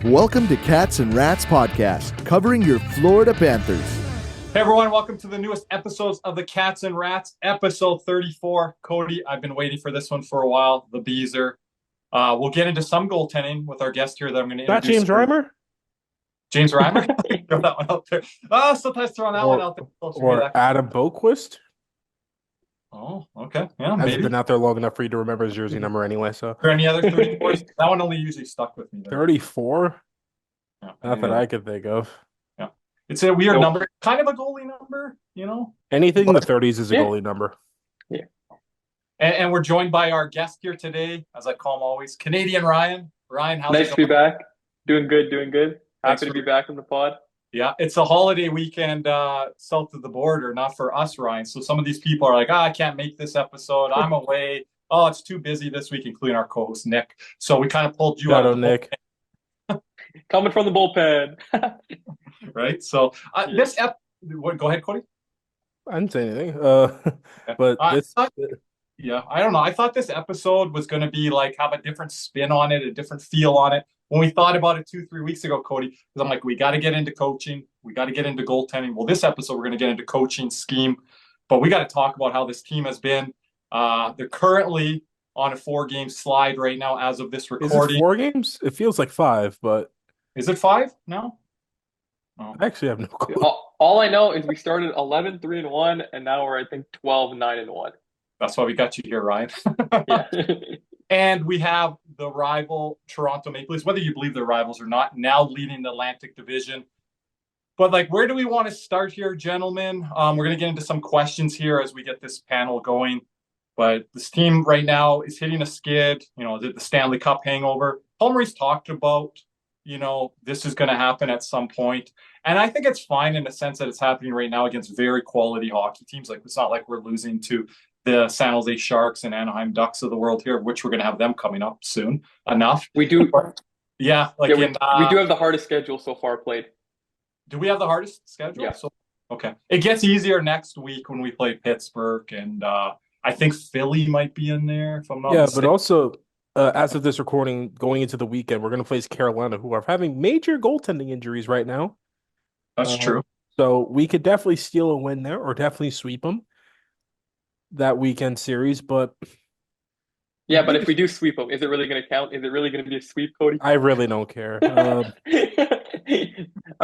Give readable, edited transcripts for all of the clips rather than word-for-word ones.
Welcome to Cats and Rats Podcast, covering your Florida Panthers. Hey everyone, welcome to the newest episodes of the Cats and Rats, episode 34. Cody, I've been waiting for this one for a while, the Beezer. We'll get into some goaltending with our guest here that I'm going to introduce. Not James Reimer? James Reimer? Throw that one out there. Sometimes throwing that one out there. Or Adam Boquist? Oh, okay. Yeah, Hasn't maybe. been out there long enough for you to remember his jersey number anyway, so. For any other 34s? That one only usually stuck with me. 34? Yeah, Not that I could think of. Yeah. It's a weird number. Kind of a goalie number, you know? Anything in the 30s is a goalie number. Yeah. And we're joined by our guest here today, as I call him always, Canadian Ryan. Ryan, how's it going? Nice to be back. Doing good. Happy to be back on the pod. Yeah, it's a holiday weekend south of the border, not for us, Ryan. So some of these people are like, I can't make this episode. I'm away. Oh, it's too busy this week, including our co-host, Nick. So we kind of pulled you out of the Nick. Coming from the bullpen. Right? So go ahead, Cody. I didn't say anything. But I don't know. I thought this episode was going to be like have a different spin on it, a different feel on it. When we thought about it 2-3 weeks ago, Cody, because I'm like, we got to get into coaching. We got to get into goaltending. Well, this episode, we're going to get into coaching scheme, but we got to talk about how this team has been. They're currently on a 4-game slide right now as of this recording. Is it 4 games? It feels like 5, but. Is it 5 now? Oh. I actually have no clue. All I know is we started 11-3-1, and now we're, I think, 12-9-1. That's why we got you here, Ryan. Yeah. And we have the rival Toronto Maple Leafs, whether you believe they're rivals or not, now leading the Atlantic Division. But, where do we want to start here, gentlemen? We're going to get into some questions here as we get this panel going. But this team right now is hitting a skid, the Stanley Cup hangover. Paul Maurice talked about, this is going to happen at some point. And I think it's fine in the sense that it's happening right now against very quality hockey teams. It's not like we're losing to the San Jose Sharks and Anaheim Ducks of the world here, which we're going to have them coming up soon enough. We do. Yeah. We do have the hardest schedule so far played. Do we have the hardest schedule? Yeah. Okay. It gets easier next week when we play Pittsburgh, and I think Philly might be in there, if I'm not mistaken. But also, as of this recording, going into the weekend, we're going to face Carolina, who are having major goaltending injuries right now. That's true. So we could definitely steal a win there, or definitely sweep them that weekend series, but but if we do sweep them, is it really going to count? Is it really going to be a sweep, Cody? I really don't care. I'm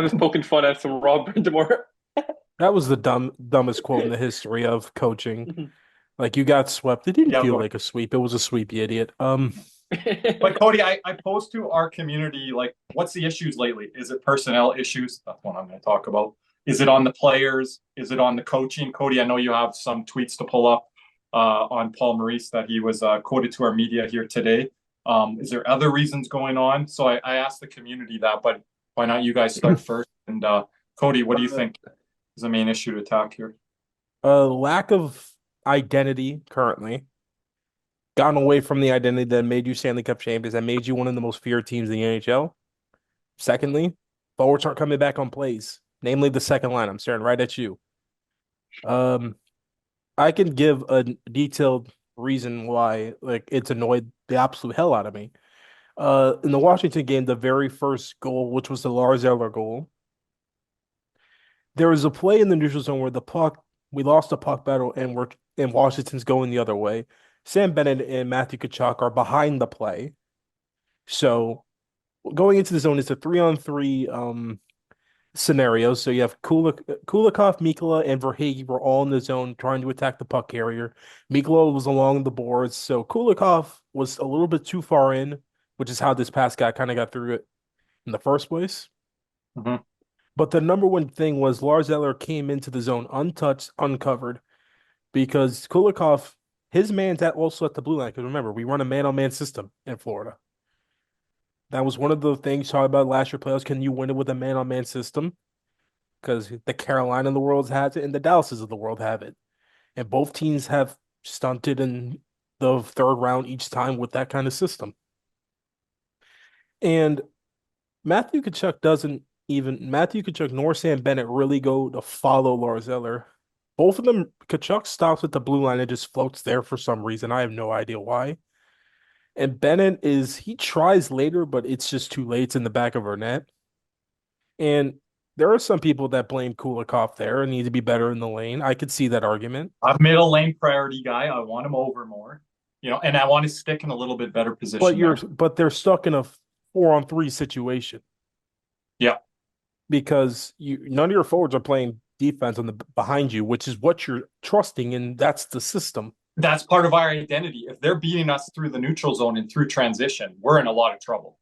just poking fun at some Rob Brindamore. That was the dumbest quote in the history of coaching. You got swept. It didn't feel like a sweep. It was a sweep, you idiot. But Cody, I posed to our community, what's the issues lately? Is it personnel issues? That's what I'm going to talk about. Is it on the players? Is it on the coaching? Cody, I know you have some tweets to pull up on Paul Maurice that he was quoted to our media here today. Is there other reasons going on? So I asked the community that, but why not you guys start first? And Cody, what do you think is the main issue to attack here? Lack of identity currently. Gotten away from the identity that made you Stanley Cup champions, that made you one of the most feared teams in the NHL. Secondly, forwards aren't coming back on plays. Namely, the second line. I'm staring right at you. I can give a detailed reason why it's annoyed the absolute hell out of me. In the Washington game, the very first goal, which was the Lars Eller goal, there was a play in the neutral zone where we lost the puck battle and Washington's going the other way. Sam Bennett and Matthew Tkachuk are behind the play. So going into the zone, it's a 3-on-3 scenario. So you have Kulikov, Mikkola, and Verhaeghe were all in the zone trying to attack the puck carrier. Mikkola was along the boards. So Kulikov was a little bit too far in, which is how this pass guy kind of got through it in the first place. Mm-hmm. But the number one thing was Lars Eller came into the zone untouched, uncovered, because Kulikov, his man's also at the blue line. Because remember, we run a man-on-man system in Florida. That was one of the things talked about last year playoffs. Can you win it with a man-on-man system? Because the Carolina of the world has it and the Dallases of the world have it. And both teams have stunted in the third round each time with that kind of system. And Matthew Tkachuk nor Sam Bennett really go to follow Lars Eller. Both of them, Tkachuk stops at the blue line and just floats there for some reason. I have no idea why. And Bennett he tries later, but it's just too late. It's in the back of our net. And there are some people that blame Kulikov there and need to be better in the lane. I could see that argument. I'm a middle lane priority guy. I want him over more, and I want to stick in a little bit better position there. But they're stuck in a 4-on-3 situation. Yeah. Because none of your forwards are playing defense behind you, which is what you're trusting, and that's the system. That's part of our identity. If they're beating us through the neutral zone and through transition, we're in a lot of trouble.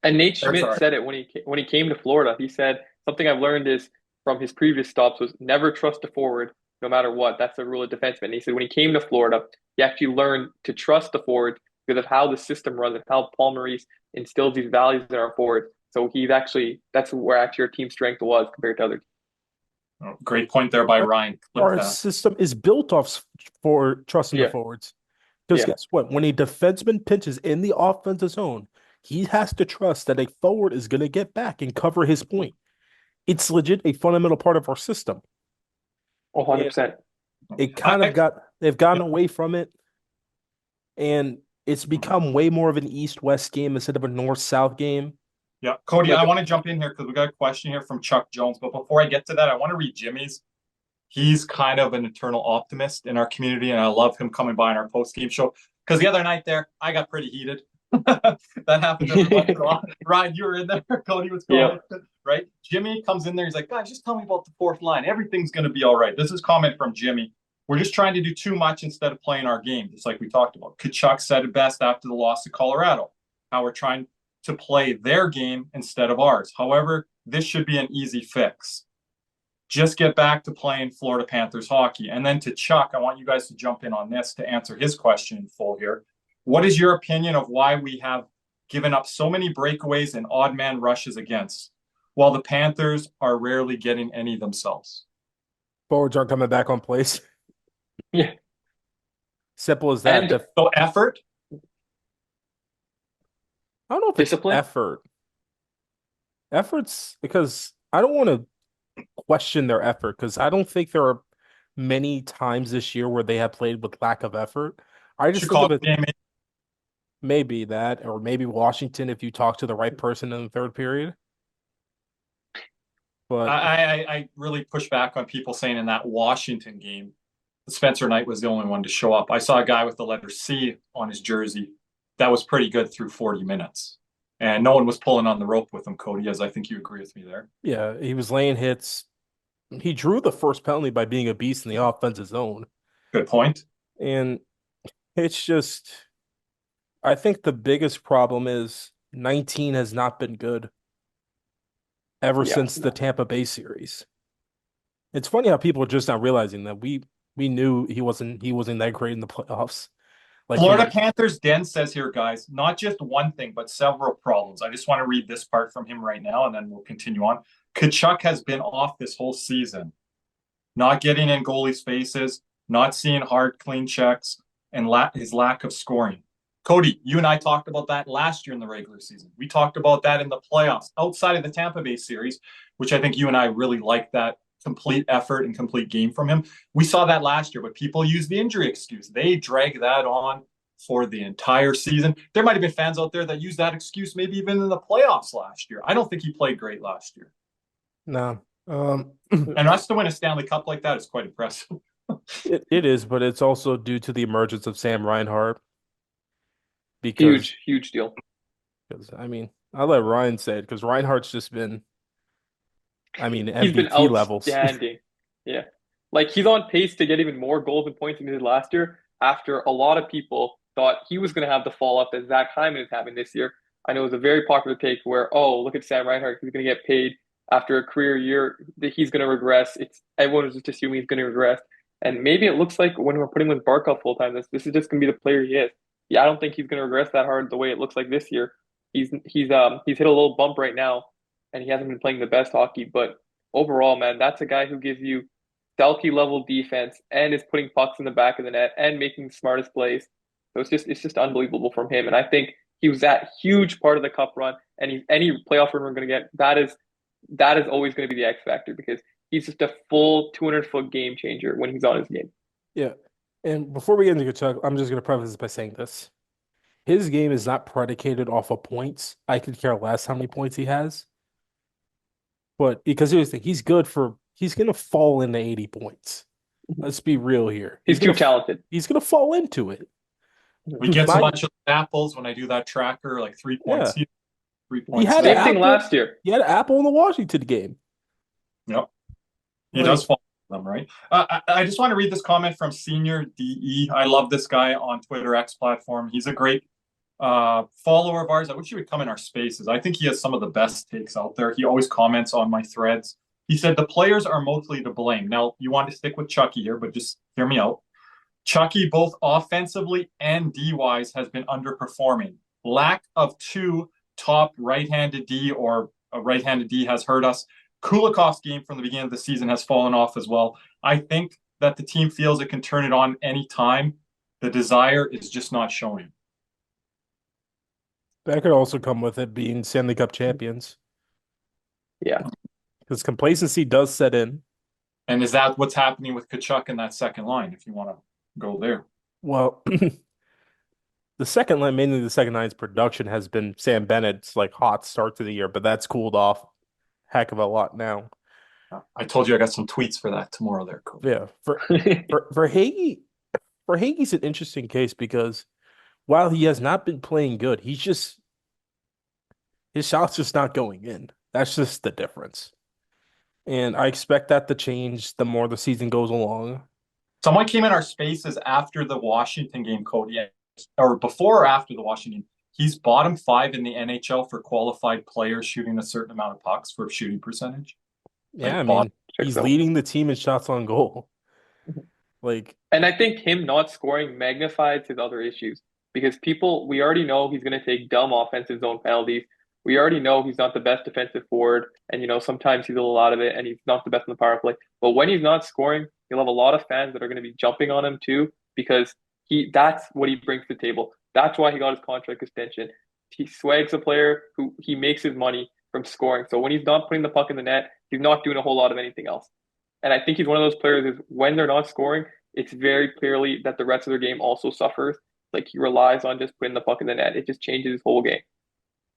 And Nate Schmidt said it when he came to Florida. He said, something I've learned is from his previous stops was never trust a forward no matter what. That's the rule of defenseman. And he said when he came to Florida, he actually learned to trust the forward because of how the system runs and how Paul Maurice instills these values in our forwards. So that's where actually our team strength was compared to other teams. Oh, great point there by Ryan. Our system is built off for trusting the forwards. Because guess what? When a defenseman pinches in the offensive zone, he has to trust that a forward is going to get back and cover his point. It's legit a fundamental part of our system. 100%. They've gotten away from it, and it's become way more of an East-West game instead of a North-South game. Yeah, Cody, I want to jump in here because we got a question here from Chuck Jones. But before I get to that, I want to read Jimmy's. He's kind of an eternal optimist in our community, and I love him coming by on our post-game show. Because the other night there, I got pretty heated. That happens every once in a while. Ryan, you were in there. Cody was going, right? Jimmy comes in there. He's like, guys, just tell me about the fourth line. Everything's going to be all right. This is comment from Jimmy. We're just trying to do too much instead of playing our game, just like we talked about. Tkachuk said it best after the loss to Colorado, how we're trying to play their game instead of ours. However, this should be an easy fix. Just get back to playing Florida Panthers hockey. And then to Chuck, I want you guys to jump in on this to answer his question in full here. What is your opinion of why we have given up so many breakaways and odd man rushes against, while the Panthers are rarely getting any themselves? Forwards aren't coming back on place. Yeah. Simple as that. So effort? I don't know if discipline? It's effort. Effort's because I don't want to question their effort because I don't think there are many times this year where they have played with lack of effort. I just think of it maybe that, or maybe Washington if you talk to the right person in the third period. But I really push back on people saying in that Washington game, Spencer Knight was the only one to show up. I saw a guy with the letter C on his jersey that was pretty good through 40 minutes. And no one was pulling on the rope with him, Cody, as I think you agree with me there. Yeah, he was laying hits. He drew the first penalty by being a beast in the offensive zone. Good point. And it's just, I think the biggest problem is 19 has not been good ever since the Tampa Bay series. It's funny how people are just not realizing that we knew he wasn't that great in the playoffs. Florida Panthers Den says here, guys, not just one thing, but several problems. I just want to read this part from him right now, and then we'll continue on. Tkachuk has been off this whole season, not getting in goalies' faces, not seeing hard, clean checks, and his lack of scoring. Cody, you and I talked about that last year in the regular season. We talked about that in the playoffs, outside of the Tampa Bay series, which I think you and I really liked that complete effort and complete game from him. We saw that last year, but people use the injury excuse. They drag that on for the entire season. There might have been fans out there that use that excuse maybe even in the playoffs last year. I don't think he played great last year. No. And us to win a Stanley Cup like that is quite impressive. It is, but it's also due to the emergence of Sam Reinhart. Because, huge deal. Because I mean, I'll let Ryan say it because Reinhart's just been, MVP he's been levels. Outstanding. Yeah. Like he's on pace to get even more goals and points than he did last year after a lot of people thought he was going to have the fall off that Zach Hyman is having this year. I know it was a very popular take where, oh, look at Sam Reinhart. He's going to get paid after a career year that he's going to regress. Everyone was just assuming he's going to regress. And maybe it looks like when we're putting him with Barkov full time, this is just going to be the player he is. Yeah, I don't think he's going to regress that hard the way it looks like this year. He's hit a little bump right now, and he hasn't been playing the best hockey. But overall, man, that's a guy who gives you Selke level defense and is putting pucks in the back of the net and making the smartest plays. So it's just unbelievable from him. And I think he was that huge part of the cup run, and any playoff run we're going to get, that is always going to be the X factor because he's just a full 200-foot game changer when he's on his game. Yeah. And before we get into Kachuk, I'm just going to preface this by saying this. his game is not predicated off of points. I could care less how many points he has. But because here's the thing, he's gonna fall into 80 points. Let's be real here. He's too talented. He's gonna fall into it. We get a bunch of apples when I do that tracker, like 3 points Yeah. here, 3 He points had there. Same thing last year. He had an apple in the Washington game. Yep. He Like- does follow them, right? I just want to read this comment from Senior DE. I love this guy on Twitter X platform. He's a great follower of ours. I wish he would come in our spaces. I think he has some of the best takes out there. He always comments on my threads. He said the players are mostly to blame. Now, you want to stick with Chucky here, but just hear me out. Chucky, both offensively and D-wise, has been underperforming. Lack of 2 top right-handed D or a right-handed D has hurt us. Kulikov's game from the beginning of the season has fallen off as well. I think that the team feels it can turn it on any time. The desire is just not showing. That could also come with it being Stanley Cup champions. Yeah. Because complacency does set in. And is that what's happening with Tkachuk in that second line, if you want to go there? Well, the second line, mainly the second line's production has been Sam Bennett's like hot start to the year, but that's cooled off heck of a lot now. I told you I got some tweets for that tomorrow there, Cody. Yeah. For Hagee, Hagee's an interesting case because while he has not been playing good, his shot's just not going in. That's just the difference. And I expect that to change the more the season goes along. Someone came in our spaces after the Washington game, Cody, or before or after the Washington game. He's bottom 5 in the NHL for qualified players shooting a certain amount of pucks for shooting percentage. Yeah, Like, I mean, he's leading the team in shots on goal. Like, And I think him not scoring magnifies his other issues because we already know he's going to take dumb offensive zone penalties. We already know he's not the best defensive forward, and sometimes he's a little out of it, and he's not the best in the power play. But when he's not scoring, you'll have a lot of fans that are going to be jumping on him too because that's what he brings to the table. That's why he got his contract extension. He swags a player who he makes his money from scoring. So when he's not putting the puck in the net, he's not doing a whole lot of anything else. And I think he's one of those players is when they're not scoring, it's very clearly that the rest of their game also suffers. Like he relies on just putting the puck in the net. It just changes his whole game.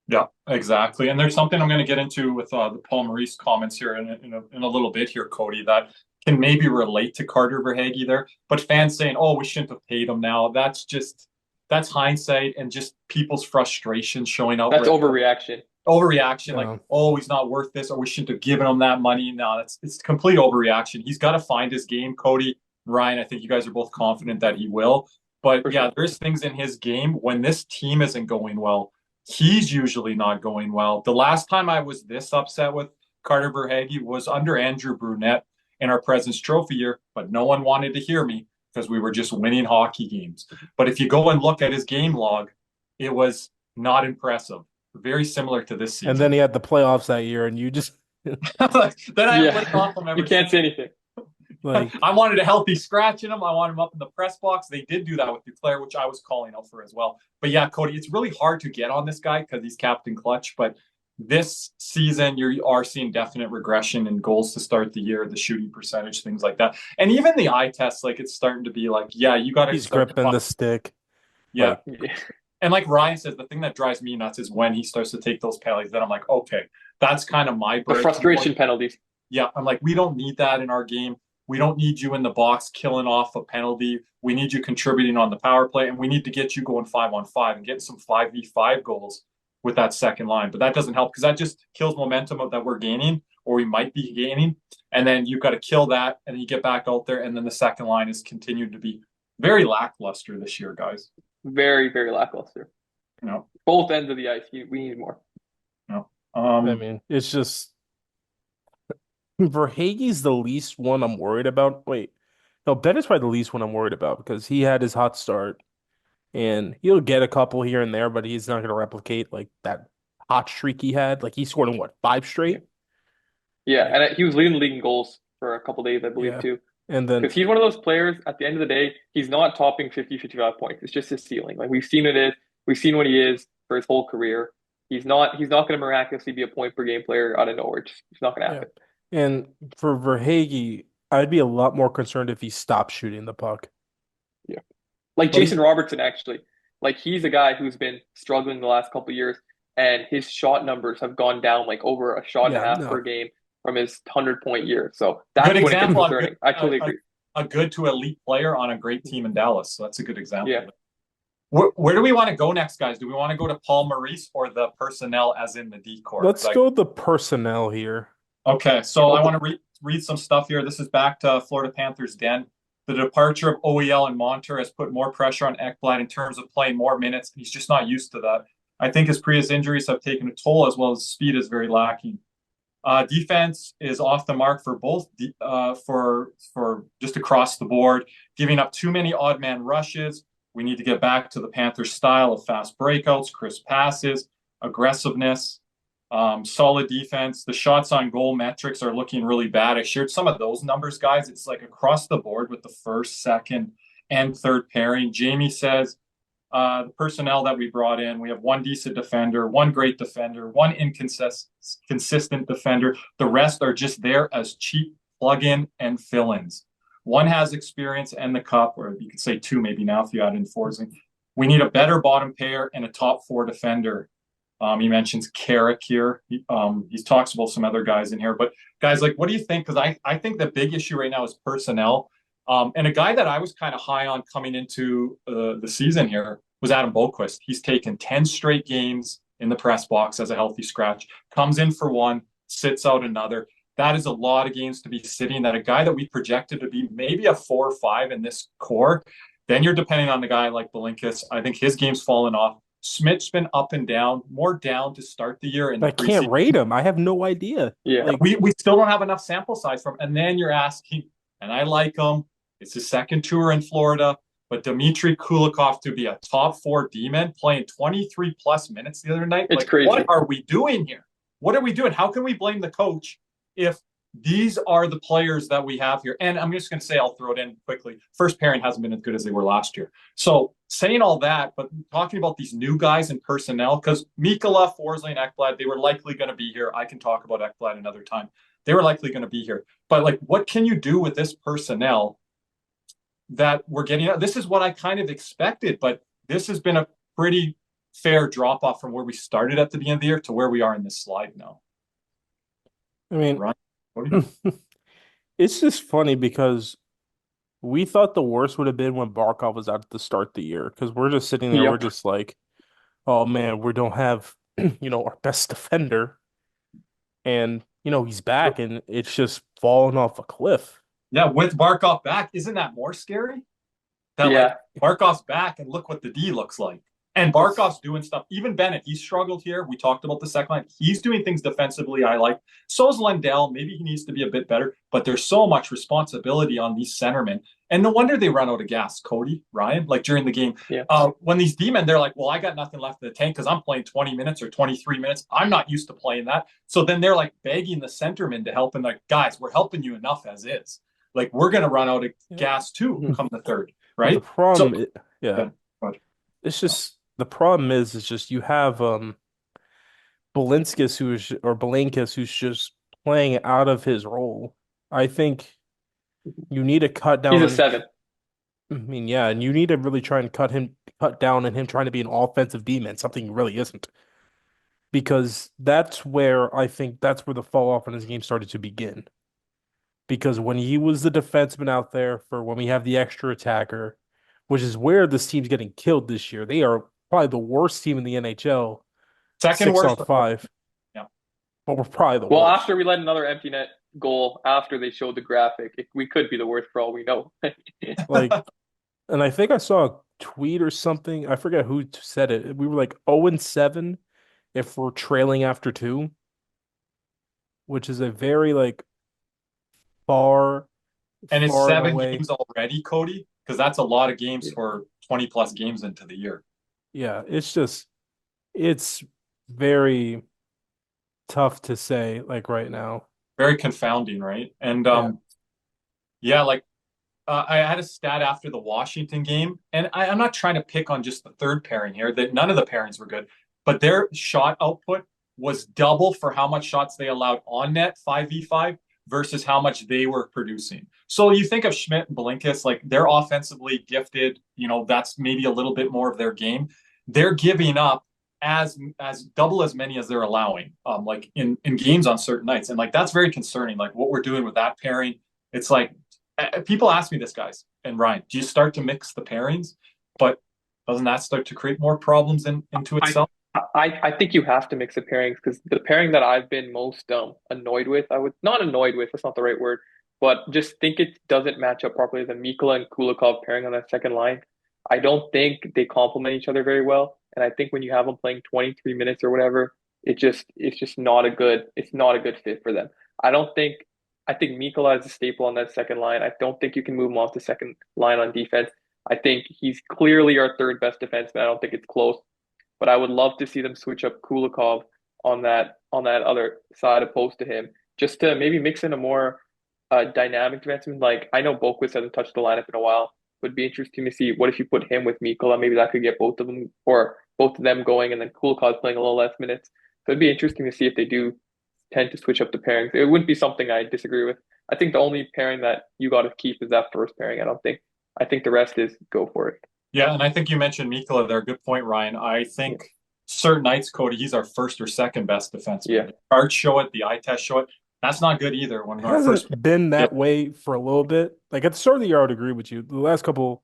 Yeah, exactly. And there's something I'm going to get into with the Paul Maurice comments here in a little bit here, Cody, that can maybe relate to Carter Verhaeghe there. But fans saying, oh, we shouldn't have paid him now. That's hindsight and just people's frustration showing up. That's overreaction. Overreaction, like, oh, he's not worth this, or we shouldn't have given him that money. No, it's complete overreaction. He's got to find his game, Cody. Ryan, I think you guys are both confident that he will. But yeah, there's things in his game when this team isn't going well. He's usually not going well. The last time I was this upset with Carter Verhaeghe was under Andrew Brunette in our President's Trophy year, but no one wanted to hear me because we were just winning hockey games. But if you go and look at his game log, it was not impressive. Very similar to this season. And then he had the playoffs that year, and you just then I played off him. You can't say anything. like I wanted a healthy scratch in him. I wanted him up in the press box. They did do that with Duclair, which I was calling out for as well. But yeah, Cody, it's really hard to get on this guy because he's Captain Clutch. But this season, you are seeing definite regression in goals to start the year, the shooting percentage, things like that. And even the eye test, like it's starting to be like, yeah, you got to. He's gripping the stick. Yeah. And like Ryan says, the thing that drives me nuts is when he starts to take those penalties. Then I'm like, okay, that's kind of my break. The frustration penalties. Yeah, I'm like, we don't need that in our game. We don't need you in the box killing off a penalty. We need you contributing on the power play, and we need to get you going 5-on-5 and getting some 5v5 goals with that second line. But that doesn't help because that just kills momentum that we're gaining or we might be gaining. And then you've got to kill that, and then you get back out there, and then the second line has continued to be very lackluster this year, guys. Very, very lackluster. No. Both ends of the ice. We need more. No. I mean, it's just Verhaeghe's the least one I'm worried about. Wait, no, Bennett's probably the least one I'm worried about because he had his hot start, and he'll get a couple here and there, but he's not going to replicate like that hot streak he had. Like he scored in 5 straight? Yeah, and he was leading the league in goals for a couple days, I believe, too. And then because he's one of those players, at the end of the day, he's not topping 50, 55 points. It's just his ceiling. Like we've seen what he is for his whole career. He's not going to miraculously be a point per game player out of nowhere. It's not going to happen. And for Verhaeghe, I'd be a lot more concerned if he stopped shooting the puck. Yeah. Like Jason Robertson, actually. Like he's a guy who's been struggling the last couple of years, and his shot numbers have gone down like over a shot and a Yeah, half per no. game from his 100-point year. So Good that's when it gets example. concerning. I totally agree. A good to elite player on a great team in Dallas. So that's a good example. Yeah. Where do we want to go next, guys? Do we want to go to Paul Maurice or the personnel as in the decor? Let's go the personnel here. Okay, so I want to read some stuff here. This is back to Florida Panthers Den. The departure of OEL and Monter has put more pressure on Ekblad in terms of playing more minutes. He's just not used to that. I think his previous injuries have taken a toll, as well as speed is very lacking. Defense is off the mark for both for just across the board, giving up too many odd man rushes. We need to get back to the Panthers style of fast breakouts, crisp passes, aggressiveness, solid defense. The shots on goal metrics are looking really bad. I shared some of those numbers, guys. It's like across the board with the first, second, and third pairing. Jamie says the personnel that we brought in, we have one decent defender, one great defender, one consistent defender. The rest are just there as cheap plug-in and fill-ins. One has experience and the cup, or you could say two maybe now if you add in Forsling. We need a better bottom pair and a top four defender. He mentions Carrick here. He talks about some other guys in here. But guys, like, what do you think? Because I think the big issue right now is personnel. And a guy that I was kind of high on coming into the season here was Adam Boquist. He's taken 10 straight games in the press box as a healthy scratch, comes in for one, sits out another. That is a lot of games to be sitting. That a guy that we projected to be maybe a 4 or 5 in this core, then you're depending on the guy like Belinkus. I think his game's fallen off. Smith's been up and down, more down to start the year. I can't rate him. I have no idea. Yeah. Like, we still don't have enough sample size from him. And then you're asking, and I like him. It's his second tour in Florida. But Dmitry Kulikov to be a top 4 D-man playing 23 plus minutes the other night. It's crazy. What are we doing here? What are we doing? How can we blame the coach if these are the players that we have here? And I'm just going to say, I'll throw it in quickly. First pairing hasn't been as good as they were last year. So saying all that, but talking about these new guys and personnel, because Mikkola, Forsling, Ekblad, they were likely going to be here. I can talk about Ekblad another time. They were likely going to be here. But like, what can you do with this personnel that we're getting? This is what I kind of expected, but this has been a pretty fair drop off from where we started at the beginning of the year to where we are in this slide now. I mean, Right? it's just funny because we thought the worst would have been when Barkov was out to start the year, because we're just sitting there, we're just like, oh man, we don't have, our best defender. And, he's back and it's just fallen off a cliff. Yeah, with Barkov back, isn't that more scary? Like, Barkov's back and look what the D looks like. And Barkov's doing stuff. Even Bennett, he's struggled here. We talked about the second line. He's doing things defensively I like. So is Lundell. Maybe he needs to be a bit better. But there's so much responsibility on these centermen. And no wonder they run out of gas, Cody, Ryan, like during the game. Yeah. When these D-men, they're like, well, I got nothing left in the tank because I'm playing 20 minutes or 23 minutes. I'm not used to playing that. So then they're like begging the centermen to help. And like, guys, we're helping you enough as is. Like, we're going to run out of gas too come the third, right? The problem, It's just... The problem is just you have Belinkus who's just playing out of his role. I think you need to cut down. He's a 7. I mean, yeah, and you need to really try and cut down on him trying to be an offensive D-man, something he really isn't. Because that's where the fall off in his game started to begin. Because when he was the defenseman out there for when we have the extra attacker, which is where this team's getting killed this year, they are probably the worst team in the NHL. Second 6 worst on 5. Yeah. But we're probably the worst. Well, after we let another empty net goal, after they showed the graphic, we could be the worst for all we know. And I think I saw a tweet or something. I forget who said it. We were like 0-7 if we're trailing after 2, which is a very far. And it's 7 games already, Cody, because that's a lot of games for 20 plus games into the year. Yeah, it's very tough to say right now. Very confounding, right? And I had a stat after the Washington game, and I'm not trying to pick on just the third pairing here, that none of the pairings were good, but their shot output was double for how much shots they allowed on net 5v5 versus how much they were producing. So you think of Schmidt and Blinkist, like they're offensively gifted, that's maybe a little bit more of their game. They're giving up as double as many as they're allowing, like in games on certain nights. And like that's very concerning. Like what we're doing with that pairing, it's like people ask me this, guys, and Ryan, do you start to mix the pairings? But doesn't that start to create more problems into itself? I think you have to mix the pairings because the pairing that I've been most annoyed with, I would not annoyed with, that's not the right word, but just think it doesn't match up properly. The Mikkola and Kulikov pairing on that second line. I don't think they complement each other very well. And I think when you have them playing 23 minutes or whatever, it's just not a good fit for them. I think Mikkola is a staple on that second line. I don't think you can move him off the second line on defense. I think he's clearly our third best defenseman. I don't think it's close. But I would love to see them switch up Kulikov on that other side opposed to him, just to maybe mix in a more dynamic defenseman. Like I know Boquist hasn't touched the lineup in a while. Would be interesting to see what if you put him with Mikkola. Maybe that could get both of them or both of them going, and then Kulikov's playing a little less minutes. So it'd be interesting to see if they do tend to switch up the pairings. It wouldn't be something I disagree with. I think the only pairing that you got to keep is that first pairing. I think the rest is go for it. Yeah, and I think you mentioned Mikkola there. Good point, Ryan. I think certain nights, Cody, he's our first or second best defenseman. Yeah. The charts show it, the eye test show it. That's not good either. When It hasn't been that way for a little bit. Like at the start of the year, I would agree with you. The last couple,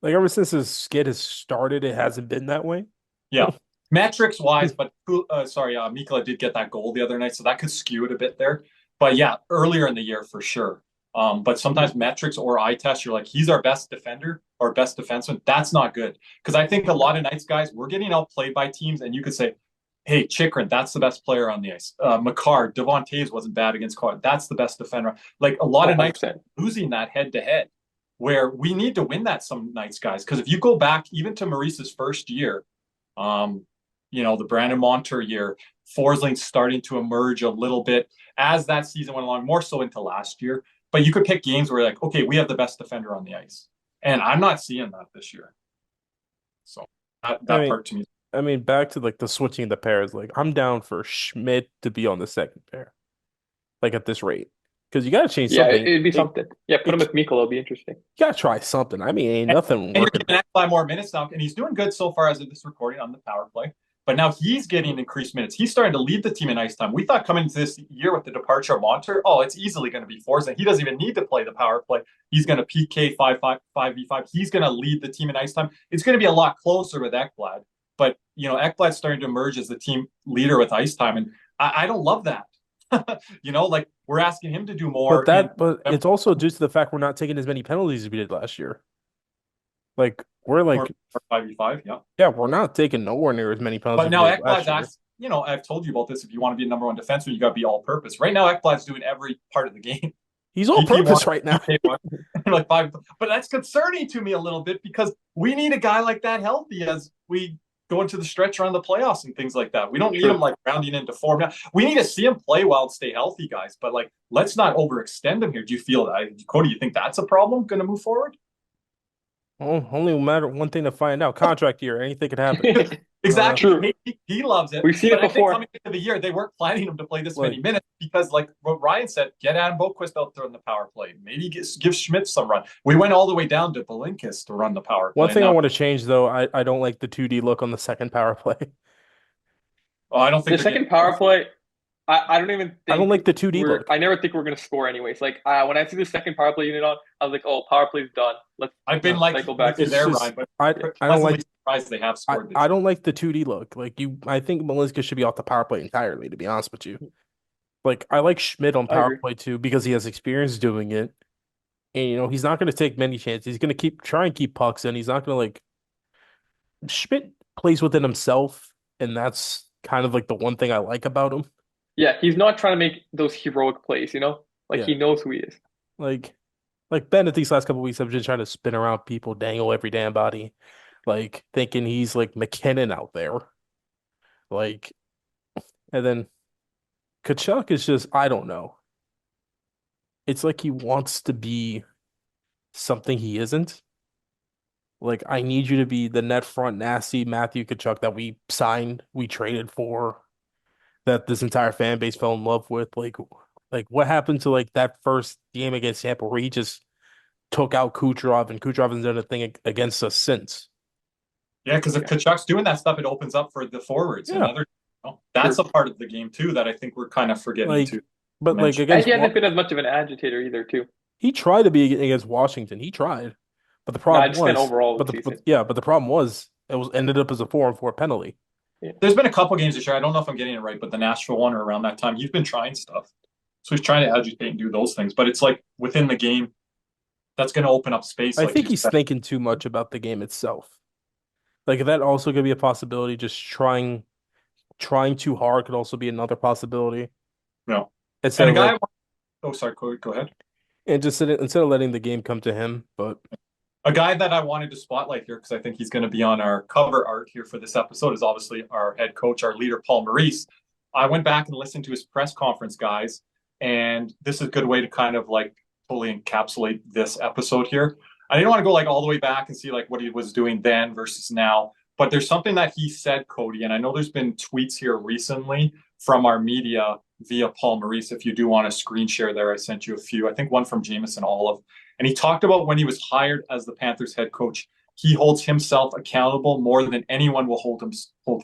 like ever since this skid has started, it hasn't been that way. Yeah. Metrics wise, but Mikkola did get that goal the other night, so that could skew it a bit there. But yeah, earlier in the year for sure. But sometimes metrics or eye test, you're like, he's our best defender or best defenseman. That's not good. Because I think a lot of nights, guys, we're getting outplayed by teams, and you could say, hey, Chychrun, that's the best player on the ice. Makar, Devon Toews wasn't bad against Cody. That's the best defender. Like a lot of nights, losing that head-to-head, where we need to win that some nights, guys. Because if you go back even to Maurice's first year, the Brandon Montour year, Forsling's starting to emerge a little bit as that season went along, more so into last year. But you could pick games where like, okay, we have the best defender on the ice. And I'm not seeing that this year. So that part to me. I mean, back to like the switching the pairs, like I'm down for Schmidt to be on the second pair. Like at this rate. Because you gotta change something. Yeah, it'd be something. Yeah, put him with Mikkola, it'll be interesting. You gotta try something. I mean, ain't nothing and working. You're getting 5 more minutes now, and he's doing good so far as of this recording on the power play. But now he's getting increased minutes. He's starting to lead the team in ice time. We thought coming into this year with the departure of Montour, it's easily going to be Forsling. He doesn't even need to play the power play. He's going to PK 5v5. He's going to lead the team in ice time. It's going to be a lot closer with Ekblad. But, Ekblad's starting to emerge as the team leader with ice time. And I don't love that. Like we're asking him to do more. But it's also due to the fact we're not taking as many penalties as we did last year. Like we're like 5v5, yeah. Yeah, we're not taking nowhere near as many penalties. But now Ekblad's asked, I've told you about this. If you want to be a number one defenseman, you got to be all purpose. Right now, Ekblad's doing every part of the game. He's all purpose right now. Like 5, but that's concerning to me a little bit because we need a guy like that healthy as we go into the stretch around the playoffs and things like that. We don't need him like rounding into form. Now, we need to see him play well and stay healthy, guys. But like, let's not overextend him here. Do you feel that, Cody? You think that's a problem going to move forward? Well, only matter one thing to find out. Contract year, anything could happen. Exactly. He loves it. We've seen it before. I think coming into the year, they weren't planning him to play this many minutes because, like what Ryan said, get Adam Boquist out there in the power play. Maybe give Schmidt some run. We went all the way down to Blinkist to run the power play. One thing I want to change, though, I don't like the 2D look on the second power play. Oh, I don't think the second power play. I don't even think I don't like the 2D look. I never think we're going to score anyways. Like when I see the second power play unit on, I was like, oh, power play's done. I've been cycle back to there, Ryan, but I don't like surprised they have scored this. I don't like the 2D look. Like I think Malinska should be off the power play entirely, to be honest with you. Like I like Schmidt on power play too because he has experience doing it. And he's not going to take many chances. He's going to try and keep pucks in. He's not going to like Schmidt plays within himself, and that's kind of like the one thing I like about him. Yeah, he's not trying to make those heroic plays, He knows who he is. Like Ben at these last couple of weeks, I've been trying to spin around people, dangle every damn body, like thinking he's like McKinnon out there. Like, and then Tkachuk is just, I don't know. It's like he wants to be something he isn't. Like, I need you to be the net front nasty Matthew Tkachuk that we signed, we traded for, that this entire fan base fell in love with. Like Like, what happened to like that first game against Tampa where he just took out Kucherov, and Kucherov hasn't done a thing against us since. Yeah, because if Kachuk's doing that stuff, it opens up for the forwards and Yeah. other. That's a part of the game too that I think we're kind of forgetting Like, to but like mention. And against he hasn't been as much of an agitator either, too. he tried to be against Washington. He tried, but the No, I problem just meant was, overall but this season. but the problem was it was ended up as a 4-on-4 penalty. There's been a couple games this year. I don't know if I'm getting it right, but the Nashville one or around that time, he's been trying stuff. So he's trying to agitate and do those things. But it's like within the game, that's going to open up space. I like think you he's said. thinking too much about the game itself. Like that also could be a possibility. Just trying too hard could also be another possibility. No. Instead And a of guy. Oh, sorry. Go ahead. and just instead of letting the game come to him. But A guy that I wanted to spotlight here because I think he's going to be on our cover art here for this episode is obviously our head coach, our leader, Paul Maurice. I went back and listened to his press conference, guys, and this is a good way to kind of like fully encapsulate this episode here. I didn't want to go like all the way back and see like what he was doing then versus now, but there's something that he said, Cody, and I know there's been tweets here recently from our media via Paul Maurice. If you do want a screen share there, I sent you a few. I think one from Jameson Olive. And he talked about when he was hired as the Panthers head coach, he holds himself accountable more than anyone will hold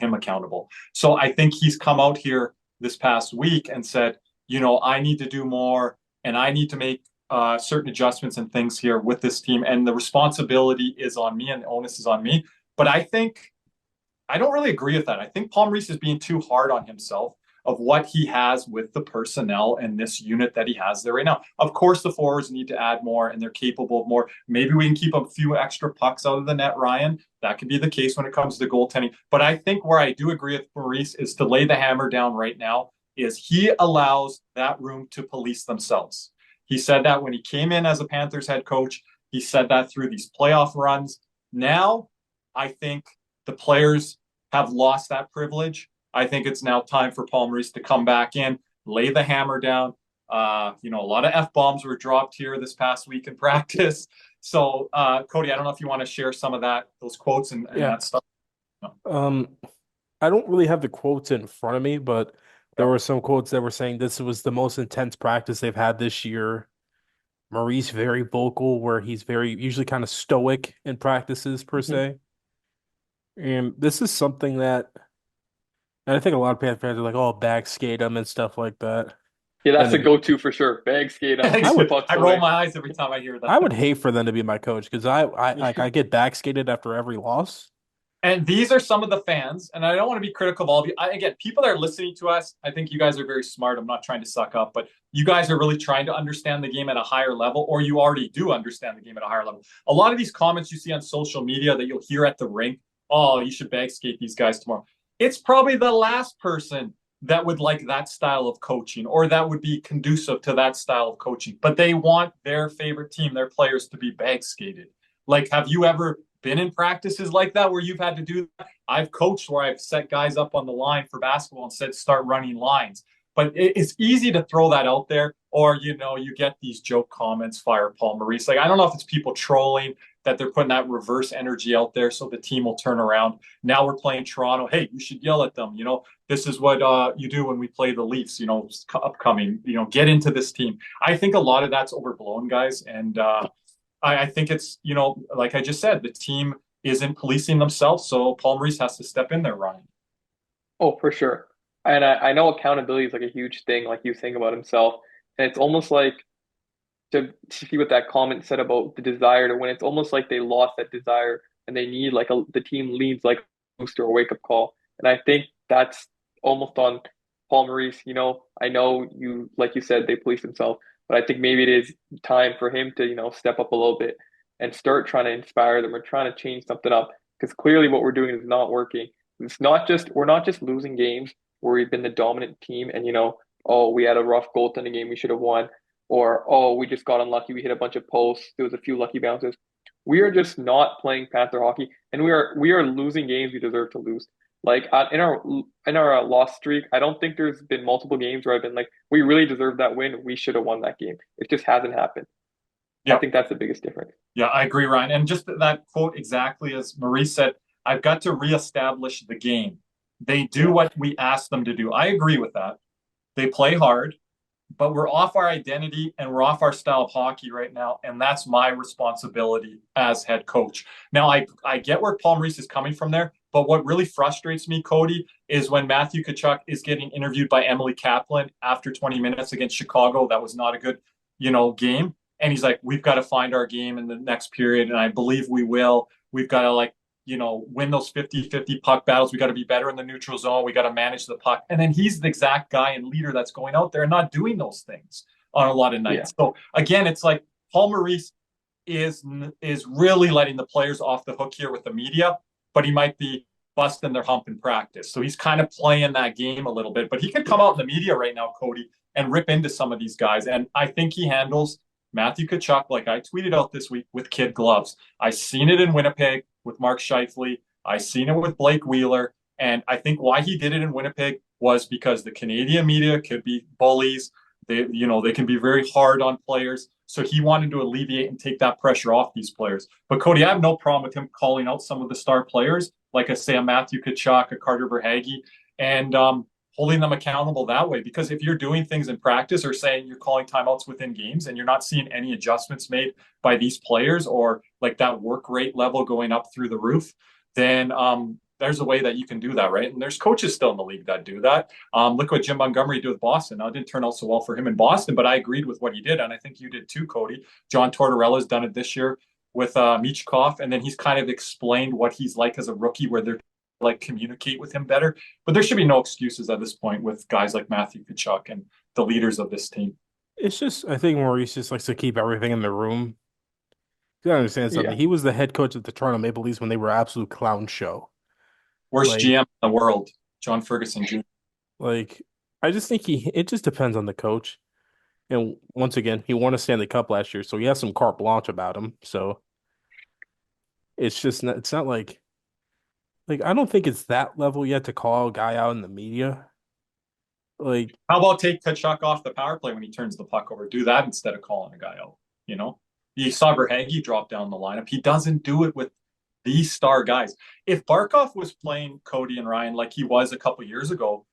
him accountable. So I think he's come out here this past week and said, I need to do more and I need to make certain adjustments and things here with this team. And the responsibility is on me and the onus is on me. But I don't really agree with that. I think Paul Maurice is being too hard on himself of what he has with the personnel and this unit that he has there right now. Of course, the forwards need to add more and they're capable of more. Maybe we can keep a few extra pucks out of the net, Ryan. That could be the case when it comes to goaltending. But I think where I do agree with Maurice is to lay the hammer down right now is he allows that room to police themselves. He said that when he came in as a Panthers head coach. He said that through these playoff runs. Now, I think the players have lost that privilege. I think it's now time for Paul Maurice to come back in, lay the hammer down. A lot of F-bombs were dropped here this past week in practice. So, Cody, I don't know if you want to share some of those quotes and that stuff. No. I don't really have the quotes in front of me, but there were some quotes that were saying this was the most intense practice they've had this year. Maurice very vocal, where he's usually kind of stoic in practices per se. And this is something that. And I think a lot of Panthers fans are like, "Oh, bag skate him" and stuff like that. Yeah, that's a go-to for sure. Bag skate. I roll my eyes every time I hear that. I would hate for them to be my coach because I get back skated after every loss. And these are some of the fans, and I don't want to be critical of all of you. Again, people that are listening to us, I think you guys are very smart. I'm not trying to suck up, but you guys are really trying to understand the game at a higher level, or you already do understand the game at a higher level. A lot of these comments you see on social media that you'll hear at the rink, oh, you should bag skate these guys tomorrow. It's probably the last person that would like that style of coaching or that would be conducive to that style of coaching. But they want their favorite team, their players to be bag skated. Like, have you ever been in practices like that where you've had to do that? I've coached where I've set guys up on the line for basketball and said, start running lines. But it's easy to throw that out there. Or, you get these joke comments, fire Paul Maurice. Like, I don't know if it's people trolling that they're putting that reverse energy out there so the team will turn around. Now we're playing Toronto. Hey, you should yell at them. This is what you do when we play the Leafs, upcoming, get into this team. I think a lot of that's overblown, guys. And I think it's, like I just said, the team isn't policing themselves. So Paul Maurice has to step in there, Ryan. Oh, for sure. And I know accountability is like a huge thing, like you think about himself. And it's almost like to see what that comment said about the desire to win. It's almost like they lost that desire and they need like the team needs like a booster or wake up call. And I think that's almost on Paul Maurice. I know you, like you said, they police themselves, but I think maybe it is time for him to, step up a little bit and start trying to inspire them or trying to change something up. Because clearly what we're doing is not working. We're not just losing games where we've been the dominant team and, oh, we had a rough goaltending game, we should have won. Or, oh, we just got unlucky. We hit a bunch of posts. There was a few lucky bounces. We are just not playing Panther hockey, and we are losing games we deserve to lose. Like in our loss streak, I don't think there's been multiple games where I've been like, we really deserve that win. We should have won that game. It just hasn't happened. Yeah. I think that's the biggest difference. Yeah, I agree, Ryan. And just that quote exactly as Maurice said, I've got to reestablish the game. They do what we ask them to do. I agree with that. They play hard. but we're off our identity and we're off our style of hockey right now. And that's my responsibility as head coach. Now, I get where Paul Maurice is coming from there, but what really frustrates me, Cody, is when Matthew Tkachuk is getting interviewed by Emily Kaplan after 20 minutes against Chicago. That was not a good, game. And he's like, we've got to find our game in the next period. And I believe we will. We've got to win those 50-50 puck battles. We got to be better in the neutral zone. We got to manage the puck. And then he's the exact guy and leader that's going out there and not doing those things on a lot of nights. Yeah. So again, it's like Paul Maurice is really letting the players off the hook here with the media, but he might be busting their hump in practice. So he's kind of playing that game a little bit, but he could come out in the media right now, Cody, and rip into some of these guys. And I think he handles Matthew Tkachuk, like I tweeted out this week, with kid gloves. I seen it in Winnipeg with Mark Scheifele. I seen it with Blake Wheeler. And I think why he did it in Winnipeg was because the Canadian media could be bullies. They can be very hard on players. So he wanted to alleviate and take that pressure off these players. But Cody, I have no problem with him calling out some of the star players, like I say, a Matthew Tkachuk, a Carter Verhaeghe, and holding them accountable that way. Because if you're doing things in practice or saying you're calling timeouts within games and you're not seeing any adjustments made by these players or like that work rate level going up through the roof, then there's a way that you can do that, right? And there's coaches still in the league that do that. Look what Jim Montgomery did with Boston. Now, it didn't turn out so well for him in Boston, but I agreed with what he did, and I think you did too, Cody. John Tortorella's done it this year with Michkov, and then he's kind of explained what he's like as a rookie, where they're communicate with him better. But there should be no excuses at this point with guys like Matthew Tkachuk and the leaders of this team. It's just, I think Maurice just likes to keep everything in the room. You gotta understand something. Yeah. He was the head coach of the Toronto Maple Leafs when they were an absolute clown show. Worst GM in the world, John Ferguson Jr. I just think it just depends on the coach. And once again, he won a Stanley Cup last year, so he has some carte blanche about him. So it's not like I don't think it's that level yet to call a guy out in the media. How about take Tkachuk off the power play when he turns the puck over? Do that instead of calling a guy out. You saw Verhaeghe drop down the lineup. He doesn't do it with these star guys. If Barkov was playing Cody and Ryan like he was a couple years ago,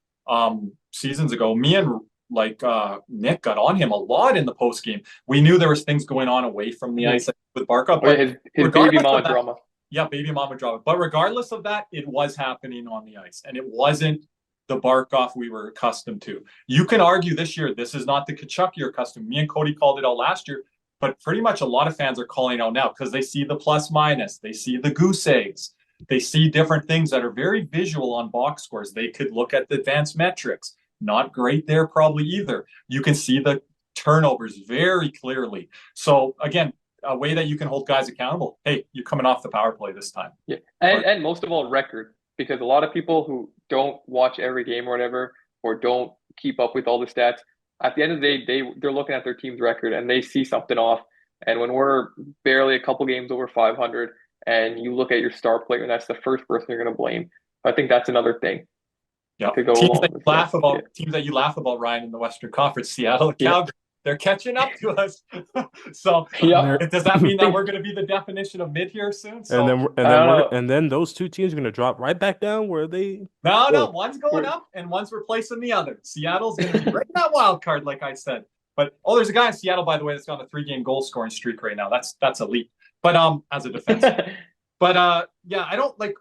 seasons ago, me and Nick got on him a lot in the post game. We knew there was things going on away from the ice with Barkov. But his baby mama drama. Yeah, baby mama drama. But regardless of that, it was happening on the ice, and it wasn't the Barkov we were accustomed to. You can argue this year this is not the Tkachuk you're accustomed. Me and Cody called it out last year, but pretty much a lot of fans are calling out now because they see the plus minus, they see the goose eggs, they see different things that are very visual on box scores. They could look at the advanced metrics. Not great there probably either. You can see the turnovers very clearly. So again, a way that you can hold guys accountable. Hey, you're coming off the power play this time. Yeah, and most of all, record, because a lot of people who don't watch every game or whatever, or don't keep up with all the stats, at the end of the day, they're looking at their team's record and they see something off. And when we're barely a couple games over 500, and you look at your star player, and that's the first person you're going to blame. I think that's another thing. Yeah, teams that you laugh about, Ryan, in the Western Conference, Seattle, Calgary. They're catching up to us. So does that mean that we're going to be the definition of mid here soon? So, and then those two teams are going to drop right back down where they. No, one's going up and one's replacing the other. Seattle's going to be right in that wild card, like I said. But there's a guy in Seattle, by the way, that's on a 3-game goal scoring streak right now. That's elite. But as a defense, but I don't like.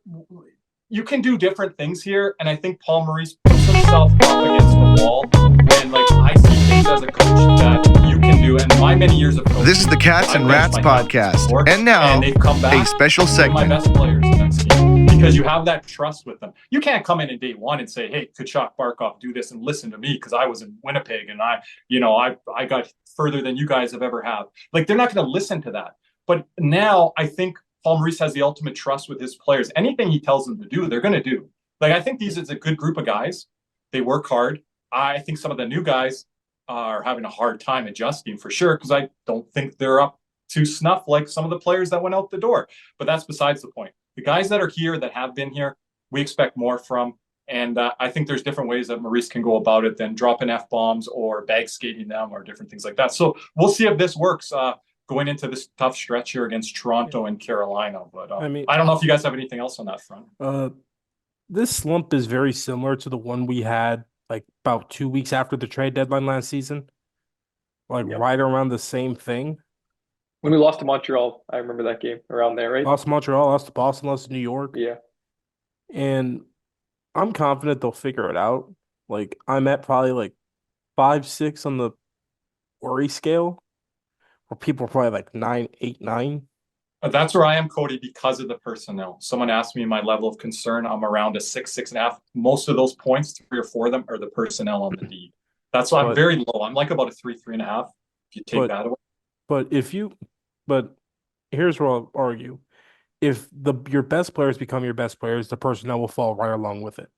You can do different things here, and I think Paul Maurice puts himself up against the wall when I see things as a coach that you can do. And my many years of coaching, this is the Cats and Rats podcast, and now they've come back, a special segment. My best players in that scheme, because you have that trust with them. You can't come in day one and say, "Hey, Tkachuk, Barkov, do this and listen to me," because I was in Winnipeg and I got further than you guys have ever have. They're not going to listen to that. But now I think Paul Maurice has the ultimate trust with his players. Anything he tells them to do, they're going to do. I think these is a good group of guys. They work hard. I think some of the new guys are having a hard time adjusting for sure, because I don't think they're up to snuff like some of the players that went out the door. But that's besides the point. The guys that are here, that have been here, we expect more from. And I think there's different ways that Maurice can go about it than dropping F-bombs or bag skating them or different things like that. So we'll see if this works. Going into this tough stretch here against Toronto and Carolina. But I don't know if you guys have anything else on that front. This slump is very similar to the one we had about 2 weeks after the trade deadline last season. like Yep. right around the same thing. When we lost to Montreal, I remember that game around there, right? Lost to Montreal, lost to Boston, lost to New York, Yeah. and I'm confident they'll figure it out. Like I'm at probably like 5, 6 on the worry scale, where people are probably like 9, 8, 9. That's where I am, Cody, because of the personnel. Someone asked me my level of concern. I'm around a 6, 6.5. Most of those points, 3 or 4 of them, are the personnel on the D. That's why I'm But very low. I'm like about a 3, 3.5. If you take but that away, but if you but here's where I'll argue. If your best players become your best players, the personnel will fall right along with it.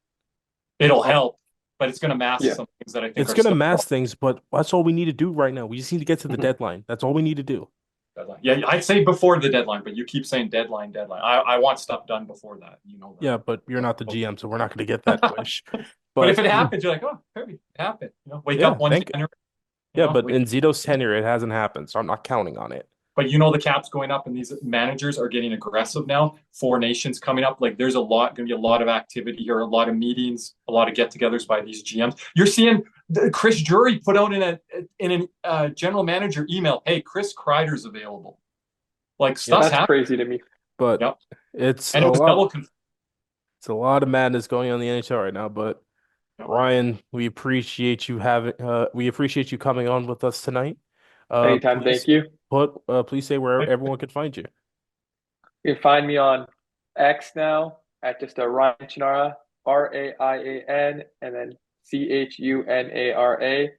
it'll help, but it's going to mask Yeah. some things that I think It's are gonna still mask things, but that's all we need to do right now. We just need to get to the Mhm. deadline. That's all we need to do. deadline. Yeah, I'd say before the deadline, but you keep saying deadline, deadline. I want stuff done before that. You know that. Yeah, but you're not the GM, so we're not going to get that wish. But if But it happens, you're like, oh, Kirby, it happened. Wake yeah, up one thank January. yeah, but in Zito's tenure, it hasn't happened, so I'm not counting on it. But the cap's going up, and these managers are getting aggressive now. 4 Nations coming up. Like there's going to be a lot of activity here, a lot of meetings, a lot of get-togethers by these GMs. You're seeing Chris Drury put out in a general manager email, "Hey, Chris Kreider's available." Like stuff's That's happening. crazy to me. But Yep. it's And a it was lot. double. It's a lot of madness going on in the NHL right now. But Ryan, we appreciate you coming on with us tonight. Anytime, Please thank you. please say where everyone can find you. You can find me on X now at just a Raian Chunara, Raian, and then Chunara.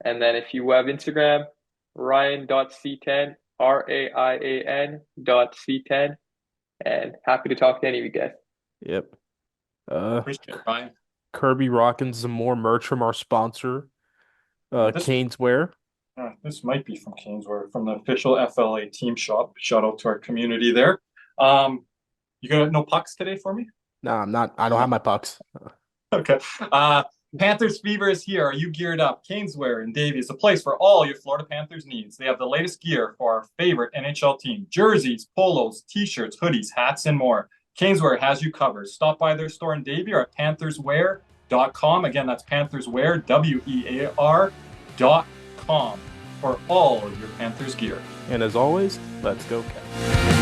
And then if you have Instagram, Ryan.c10, Raian.c10. And happy to talk to any of you guys. Yep. Appreciate it, Ryan. Kirby rocking some more merch from our sponsor, This CanesWear. This might be from CanesWear, from the official FLA team shop. Shout out to our community there. You got no pucks today for me? No, I'm not. I don't have my pucks. Okay. Panthers Fever is here. Are you geared up? CanesWear in Davie is a place for all your Florida Panthers needs. They have the latest gear for our favorite NHL team: jerseys, polos, t-shirts, hoodies, hats, and more. CanesWear has you covered. Stop by their store in Davie or at PanthersWear.com. Again, that's PanthersWear, WEAR.com for all of your Panthers gear. And as always, let's go, Cats.